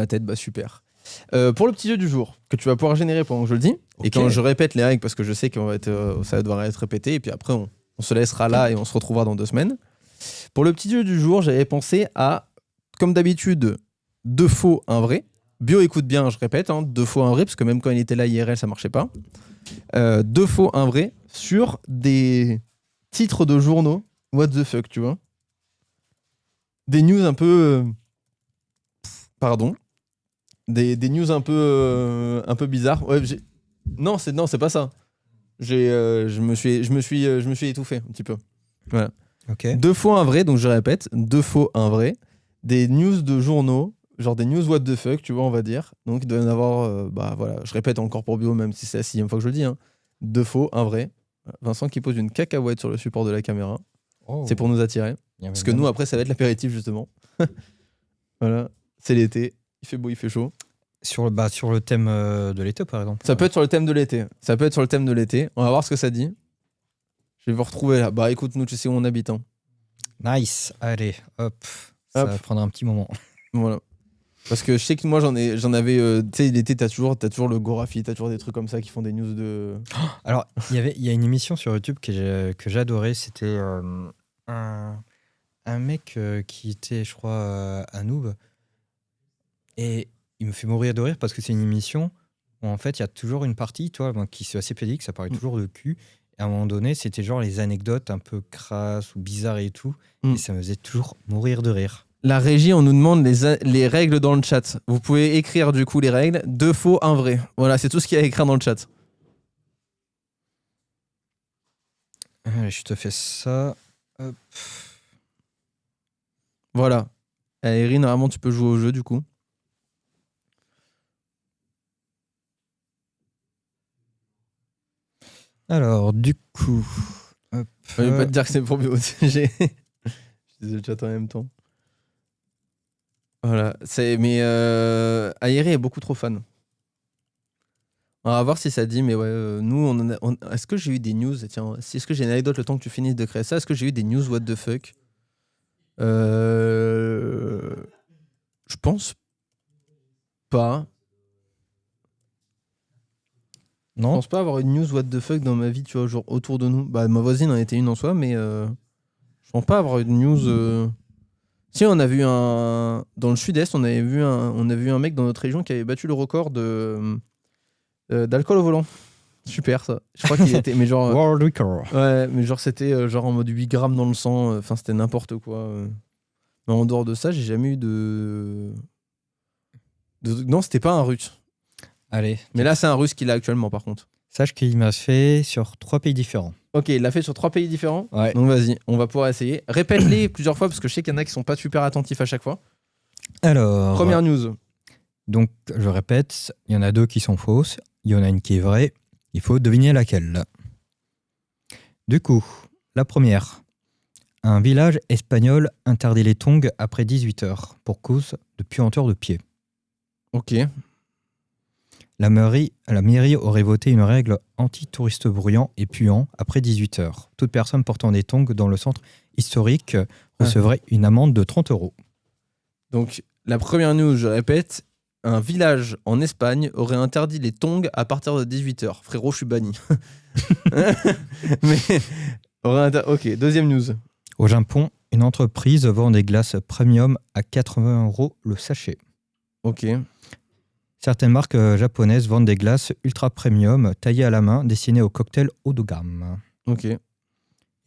Ma tête, bah super. Pour le petit jeu du jour, que tu vas pouvoir générer pendant que je le dis, et Ok. quand je répète les règles, parce que je sais que ça va devoir être répété, et puis après on se laissera là et on se retrouvera dans 2 semaines. Pour le petit jeu du jour, j'avais pensé à, comme d'habitude, 2 faux, 1 vrai. Bio écoute bien, je répète, 2 faux, 1 vrai, parce que même quand il était là IRL, ça marchait pas. 2 faux, 1 vrai, sur des titres de journaux, what the fuck, tu vois. Des news un peu... pardon. Des news un peu bizarres. Ouais, non, c'est pas ça. Je me suis étouffé un petit peu. Voilà. Ok. 2 faux, 1 vrai, donc je répète, 2 faux, 1 vrai. Des news de journaux, genre des news what the fuck, tu vois, on va dire. Donc il doit y en avoir, bah voilà, je répète encore pour Bio, même si c'est la 6e fois que je le dis. 2 faux, 1 vrai. Vincent qui pose une cacahuète sur le support de la caméra. Oh. C'est pour nous attirer. Parce que nous, après, ça va être l'apéritif, justement. Voilà, c'est l'été. Il fait beau, il fait chaud. Sur le thème de l'été, par exemple. Ça peut être sur le thème de l'été. On va voir ce que ça dit. Je vais vous retrouver là. Bah écoute, nous, tu sais où on habite. Nice. Allez, hop. Ça va prendre un petit moment. Voilà. Parce que je sais que moi, j'en avais... tu sais, l'été, t'as toujours le Gorafi, t'as toujours des trucs comme ça qui font des news de... Alors, il y a une émission sur YouTube que j'adorais. C'était un mec qui était, je crois, un noob. Et il me fait mourir de rire parce que c'est une émission où, en fait, il y a toujours une partie, toi, qui c'est assez pédique, ça parlait toujours de cul. Et à un moment donné, c'était genre les anecdotes un peu crasses ou bizarres et tout. Et ça me faisait toujours mourir de rire. La régie, on nous demande les règles dans le chat. Vous pouvez écrire du coup les règles. 2 faux, 1 vrai. Voilà, c'est tout ce qu'il y a à écrire dans le chat. Allez, je te fais ça. Hop. Voilà. Eri, normalement, tu peux jouer au jeu du coup. Alors, du coup... Hop. Je vais pas te dire que c'est pour BOTG. Je disais le chat en même temps. Voilà. Mais Aeri est beaucoup trop fan. On va voir si ça dit, mais ouais, nous, est-ce que j'ai eu des news? Tiens, est-ce que j'ai une anecdote le temps que tu finisses de créer ça? Est-ce que j'ai eu des news what the fuck? Je pense pas. Non. Je pense pas avoir une news what the fuck dans ma vie, tu vois, genre autour de nous. Bah, ma voisine en était une en soi, mais je pense pas avoir une news. Si, on a vu un. Dans le sud-est, on a vu un mec dans notre région qui avait battu le record d'alcool au volant. Super ça. Je crois qu'il était. Mais genre. World record. Ouais, mais genre c'était genre en mode 8 grammes dans le sang. Enfin, c'était n'importe quoi. Mais en dehors de ça, j'ai jamais eu de. Non, c'était pas un russe. Allez. Mais là, c'est un russe qui l'a actuellement, par contre. Sache qu'il m'a fait sur 3 pays différents. Ok, il l'a fait sur 3 pays différents. Ouais. Donc vas-y, on va pouvoir essayer. Répète-les plusieurs fois parce que je sais qu'il y en a qui sont pas super attentifs à chaque fois. Alors. Première news. Donc, je répète, il y en a 2 qui sont fausses. Il y en a une qui est vraie. Il faut deviner laquelle. Du coup, la première. Un village espagnol interdit les tongs après 18h pour cause de puanteur de pied. Ok. La mairie aurait voté une règle anti-touristes bruyants et puants après 18h. Toute personne portant des tongs dans le centre historique recevrait une amende de 30 €. Donc, la première news, je répète, un village en Espagne aurait interdit les tongs à partir de 18h. Frérot, je suis banni. Mais, ok, deuxième news. Au Japon, une entreprise vend des glaces premium à 80 € le sachet. Ok. Certaines marques japonaises vendent des glaces ultra premium taillées à la main destinées aux cocktails haut de gamme. Ok. Et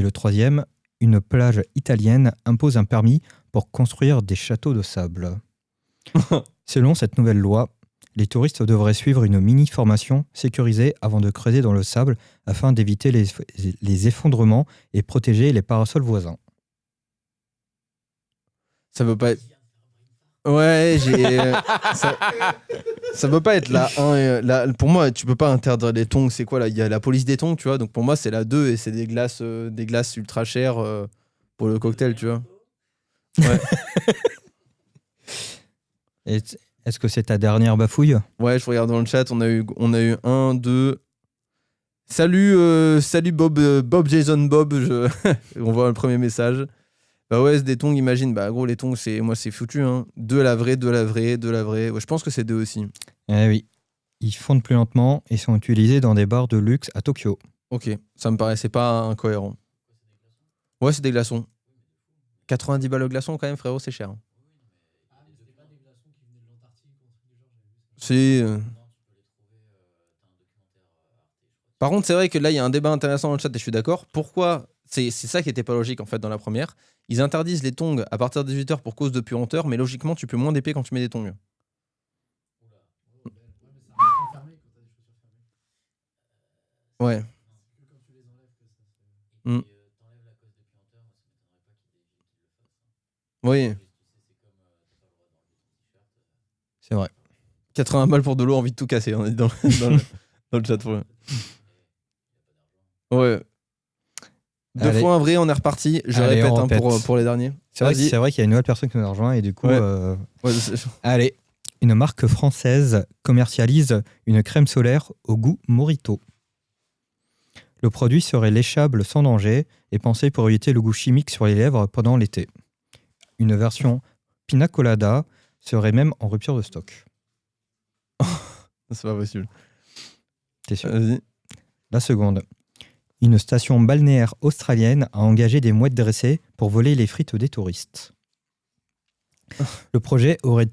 le troisième, une plage italienne impose un permis pour construire des châteaux de sable. Selon cette nouvelle loi, les touristes devraient suivre une mini-formation sécurisée avant de creuser dans le sable afin d'éviter les effondrements et protéger les parasols voisins. Ça veut pas être... Ouais, ça peut pas être la 1. Pour moi, tu peux pas interdire les tongs. C'est quoi là? Il y a la police des tongs, tu vois. Donc pour moi, c'est la 2 et c'est des glaces ultra chères pour le cocktail, tu vois. Ouais. Est-ce que c'est ta dernière bafouille? Ouais, je regarde dans le chat. On a eu 1, 2. Salut Bob Jason Bob. On voit le premier message. Bah ouais, c'est des tongs, imagine. Bah gros, les tongs, c'est foutu. Hein. De la vraie. Ouais, je pense que c'est deux aussi. Eh oui. Ils fondent plus lentement et sont utilisés dans des bars de luxe à Tokyo. Ok, ça me paraissait pas incohérent. Ouais, c'est des glaçons. 90 balles le glaçon, quand même, frérot, c'est cher. Hein. C'est. Par contre, c'est vrai que là, il y a un débat intéressant dans le chat et je suis d'accord. Pourquoi c'est ça qui était pas logique en fait dans la première. Ils interdisent les tongs à partir de 18h pour cause de puanteur, mais logiquement, tu peux moins d'épée quand tu mets des tongs. Ouais. Mm. Oui. C'est vrai. 80 balles pour de l'eau, envie de tout casser, on est dans le chat. Ouais. Deux Allez. fois un vrai, on est reparti. Je Allez, répète on hein, répète. pour les derniers. C'est vrai qu'il y a une nouvelle personne qui nous a rejoint et du coup... Ouais. Allez, une marque française commercialise une crème solaire au goût Morito. Le produit serait léchable sans danger et pensé pour éviter le goût chimique sur les lèvres pendant l'été. Une version pina colada serait même en rupture de stock. C'est pas possible. T'es sûr ? Vas-y. La seconde. Une station balnéaire australienne a engagé des mouettes dressées pour voler les frites des touristes. Le projet aurait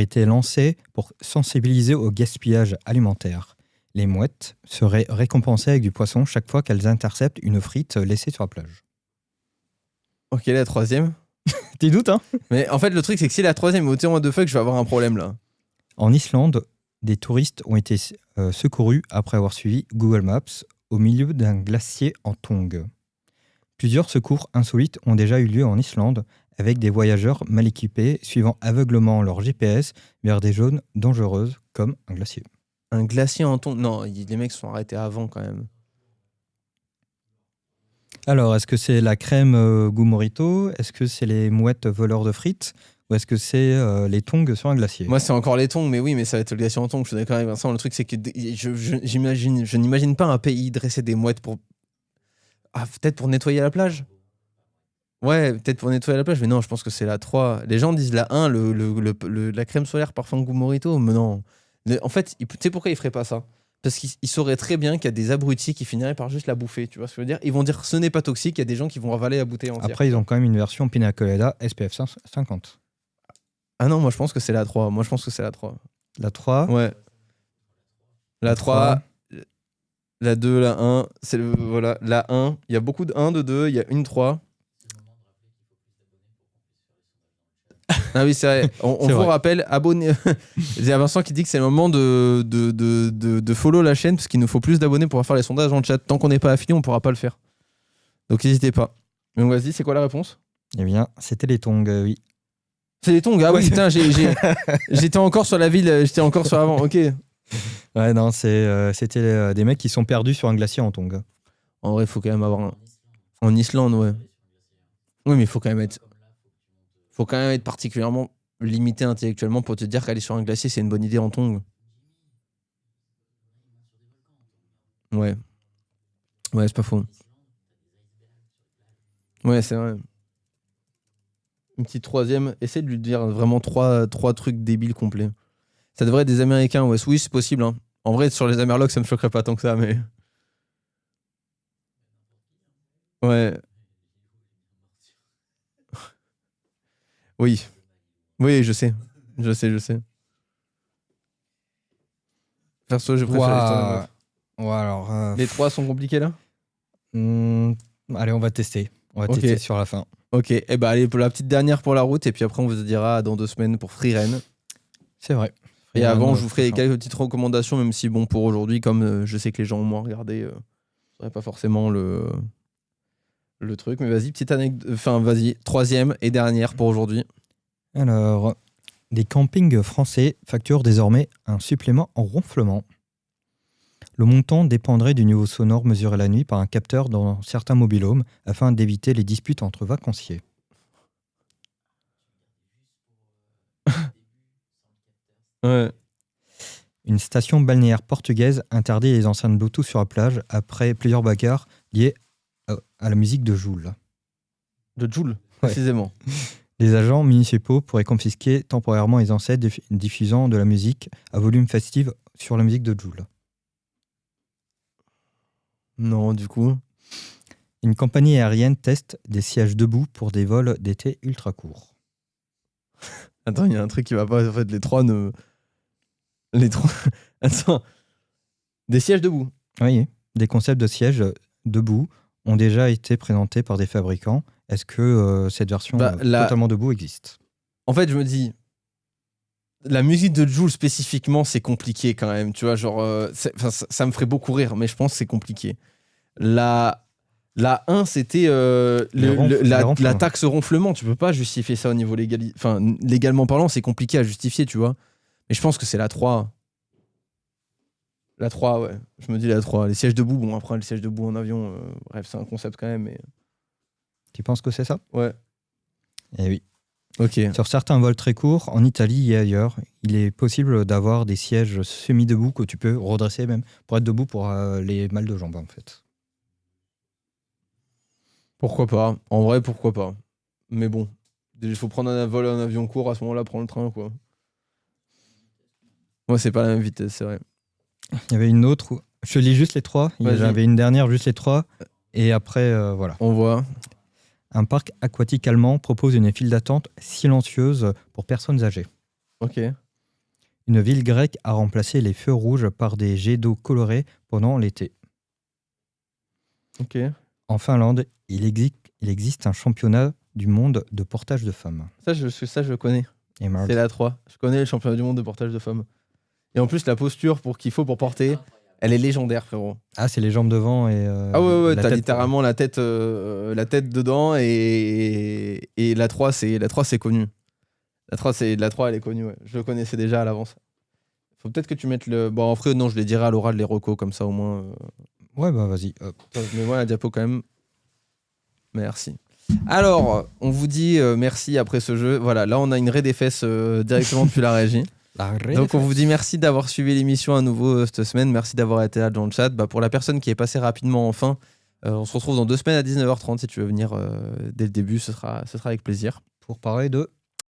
été lancé pour sensibiliser au gaspillage alimentaire. Les mouettes seraient récompensées avec du poisson chaque fois qu'elles interceptent une frite laissée sur la plage. Ok, la troisième. T'es doutes, hein ? Mais en fait, le truc, c'est que si la troisième est au what the fuck, je vais avoir un problème là. En Islande, des touristes ont été secourus après avoir suivi Google Maps au milieu d'un glacier en tongs. Plusieurs secours insolites ont déjà eu lieu en Islande, avec des voyageurs mal équipés suivant aveuglement leur GPS vers des zones dangereuses comme un glacier. Un glacier en tongs. Non, les mecs se sont arrêtés avant quand même. Alors, est-ce que c'est la crème goût Morito ? Est-ce que c'est les mouettes voleurs de frites ? Ou est-ce que c'est les tongs sur un glacier ? Moi, c'est encore les tongs, mais oui, mais ça va être le glacier en tongs. Je suis d'accord avec Vincent. Le truc, c'est que je n'imagine pas un pays dresser des mouettes pour. Ah, peut-être pour nettoyer la plage ? Ouais, peut-être pour nettoyer la plage, mais non, je pense que c'est la 3. Les gens disent la 1, la crème solaire parfum goût Morito, mais non. En fait, tu sais pourquoi ils feraient pas ça ? Parce qu'ils sauraient très bien qu'il y a des abrutis qui finiraient par juste la bouffer, tu vois ce que je veux dire ? Ils vont dire ce n'est pas toxique, il y a des gens qui vont avaler la bouteille entière. Après, ils ont quand même une version pina colada SPF 50. Ah non, moi je pense que c'est la 3. Moi je pense que c'est la 3. La 3 ? Ouais. La 3, la 2, la 1, voilà, la 1, il y a beaucoup de 1, de 2, il y a une 3. Ah oui, c'est vrai. On vous rappelle, abonnez. Il y a Vincent qui dit que c'est le moment de follow la chaîne parce qu'il nous faut plus d'abonnés pour faire les sondages dans le chat. Tant qu'on n'est pas affilié, on ne pourra pas le faire. Donc n'hésitez pas. Donc vas-y, c'est quoi la réponse ? Eh bien, c'était les tongs, oui. C'est les tongs, ah oui, putain, j'étais encore sur la ville, j'étais encore sur avant, ok. Ouais, non, c'était des mecs qui sont perdus sur un glacier en tongs. En vrai, il faut quand même avoir un. En Islande, ouais. Oui, mais il faut quand même être particulièrement limité intellectuellement pour te dire qu'aller sur un glacier, c'est une bonne idée en tongs. Ouais. Ouais, c'est pas faux. Ouais, c'est vrai. Une petite troisième. Essaie de lui dire vraiment trois trucs débiles complets. Ça devrait être des Américains, ouais. Oui, c'est possible. Hein. En vrai, sur les Amerlocs, ça me choquerait pas tant que ça, mais. Ouais. Oui. Oui, je sais. Je sais. Perso, je préfère les 3 sont compliqués là ? Allez, on va tester. On va tester sur la fin. Ok, et bah allez, pour la petite dernière pour la route, et puis après on vous dira dans 2 semaines pour Freeren. C'est vrai. Et avant, je vous ferai quelques petites recommandations, même si bon, pour aujourd'hui, comme je sais que les gens ont moins regardé, ce serait pas forcément le truc. Mais vas-y, petite anecdote. Enfin, vas-y, troisième et dernière pour aujourd'hui. Alors, des campings français facturent désormais un supplément en ronflement. Le montant dépendrait du niveau sonore mesuré la nuit par un capteur dans certains mobil-homes afin d'éviter les disputes entre vacanciers. Ouais. Une station balnéaire portugaise interdit les enceintes Bluetooth sur la plage après plusieurs bagarres liées à la musique de Joule. De Joule, Ouais. précisément. Les agents municipaux pourraient confisquer temporairement les enseignes diffusant de la musique à volume festif sur la musique de Joule. Non, du coup. Une compagnie aérienne teste des sièges debout pour des vols d'été ultra courts. Attends, il y a un truc qui va pas. En fait, les trois ne. Les trois. Attends. Des sièges debout. Oui, des concepts de sièges debout ont déjà été présentés par des fabricants. Est-ce que cette version totalement debout existe? En fait, je me dis. La musique de Joule spécifiquement, c'est compliqué quand même. Tu vois, genre. Ça me ferait beaucoup rire, mais je pense que c'est compliqué. La 1, c'était la taxe ronflement. Tu peux pas justifier ça au niveau légal. Enfin, légalement parlant, c'est compliqué à justifier, tu vois. Mais je pense que c'est la 3. La 3, ouais. Je me dis la 3. Les sièges debout, bon, après, les sièges debout en avion, bref, c'est un concept quand même. Mais... Tu penses que c'est ça? Ouais. Eh oui. Ok. Sur certains vols très courts, en Italie et ailleurs, il est possible d'avoir des sièges semi-debout que tu peux redresser même pour être debout pour les mal de jambes, en fait. Pourquoi pas? En vrai, pourquoi pas? Mais bon, il faut prendre un vol en avion court, à ce moment-là, prendre le train, quoi. Moi, c'est pas la même vitesse, c'est vrai. Il y avait une autre. Je lis juste les trois. J'avais une dernière, juste les trois. Et après, voilà. On voit. Un parc aquatique allemand propose une file d'attente silencieuse pour personnes âgées. Ok. Une ville grecque a remplacé les feux rouges par des jets d'eau colorés pendant l'été. Ok. En Finlande, il existe un championnat du monde de portage de femmes. Ça, je connais. C'est la 3. Je connais le championnat du monde de portage de femmes. Et en plus, la posture qu'il faut pour porter, elle est légendaire, frérot. Ah, c'est les jambes devant et... ah ouais, t'as littéralement la tête dedans et la 3, c'est connu. La 3, elle est connue, ouais. Je le connaissais déjà à l'avance. Faut peut-être que tu mettes le... Bon, en vrai, non, je les dirai à l'oral, les recos, comme ça, au moins... Ouais, bah vas-y. Mais moi, la diapo, quand même. Merci. Alors, on vous dit merci après ce jeu. Voilà, là, on a une raie des fesses directement depuis la régie. Donc, on vous dit merci d'avoir suivi l'émission à nouveau cette semaine. Merci d'avoir été là dans le chat. Pour la personne qui est passée rapidement enfin, on se retrouve dans 2 semaines à 19h30. Si tu veux venir dès le début, ce sera avec plaisir. Pour parler de